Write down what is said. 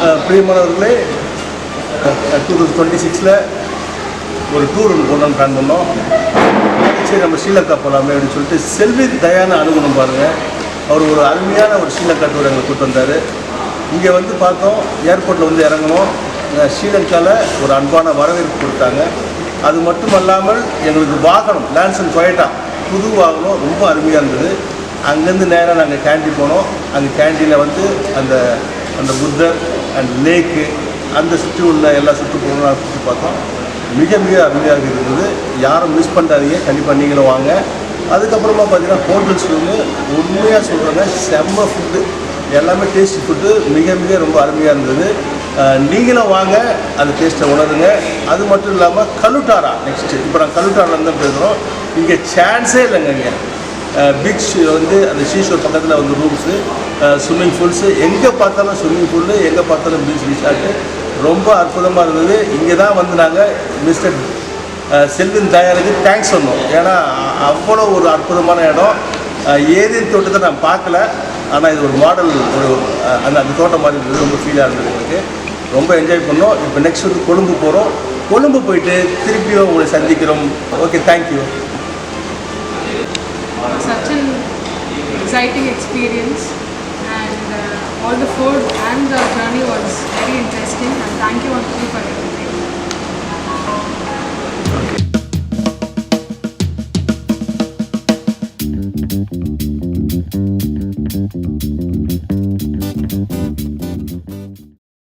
பிரியமானவர்களே, 2026 ஒரு டூர் ஒன்று போடணும்னு பிளான் பண்ணோம். சரி நம்ம ஸ்ரீலங்கா போகலாமே அப்படின்னு சொல்லிட்டு செல்வி தயானை அணுகணும் பாருங்கள். அவர் ஒரு அருமையான ஒரு ஸ்ரீலங்கா டூர் எங்களை கூப்பிட்டு வந்தார். இங்கே வந்து பார்த்தோம், ஏர்போர்ட்டில் வந்து இறங்கணும். ஸ்ரீலங்காவில் ஒரு அன்பான வரவேற்பு கொடுத்தாங்க. அது மட்டும் அல்லாமல் எங்களுக்கு வாகனம் லான்ஸ் அண்ட் டொயோட்டா புது வாகனம் ரொம்ப அருமையாக இருந்தது. அங்கேருந்து நேராக நாங்கள் கேண்டீன் போனோம். அங்கே கேண்டீனில் வந்து அந்த அந்த புத்தர் அண்ட் லேக்கு அந்த சுற்றி உள்ள எல்லா சுற்றுப்புறங்களும் சுற்றி பார்த்தோம். மிக மிக அருமையாக இருந்தது. யாரும் மிஸ் பண்ணுறாதீங்க, கண்டிப்பாக நீங்களும் வாங்க. அதுக்கப்புறமா பார்த்தீங்கன்னா ஹோட்டல்ஸ் வந்து உண்மையாக சொல்கிறாங்க, செம்ம ஃபுட்டு, எல்லாமே டேஸ்டி ஃபுட்டு, மிக மிக ரொம்ப அருமையாக இருந்தது. நீங்களும் வாங்க, அந்த டேஸ்ட்டை உணருங்க. அது மட்டும் இல்லாமல் கலுட்டாரா நெக்ஸ்ட்டு, இப்போ நாங்கள் கலுட்டாரான்னு தான் பேசுகிறோம். இங்கே சான்ஸே இல்லைங்க. இங்கே பீச் வந்து அந்த சீஷோர் பக்கத்தில் வந்து ரூம்ஸு, ஸ்விம்மிங் பூல்ஸு, எங்கே பார்த்தாலும் ஸ்விம்மிங் பூலு, எங்கே பார்த்தாலும் பீச் ரிசார்ட்டு, ரொம்ப அற்புதமாக இருந்தது. இங்கே தான் வந்து நாங்கள் மிஸ்டர் செல்வின் தயாருக்கு தேங்க்ஸ் சொன்னோம். ஏன்னா அவ்வளோ ஒரு அற்புதமான இடம். ஏரியன் தோட்டத்தை நான் பார்க்கல, ஆனால் இது ஒரு மாடல், ஒரு அந்த தோட்டம் மாதிரி இருந்தது. ரொம்ப ஃபீலாக இருந்தது எங்களுக்கு. ரொம்ப என்ஜாய் பண்ணோம். இப்போ நெக்ஸ்ட் வந்து கொழும்பு போகிறோம். கொழும்பு போயிட்டு திருப்பியும் உங்களை சந்திக்கிறோம். Okay, thank you. Such an exciting experience, and all the food and the journey was very interesting, and thank you Aunty for everything.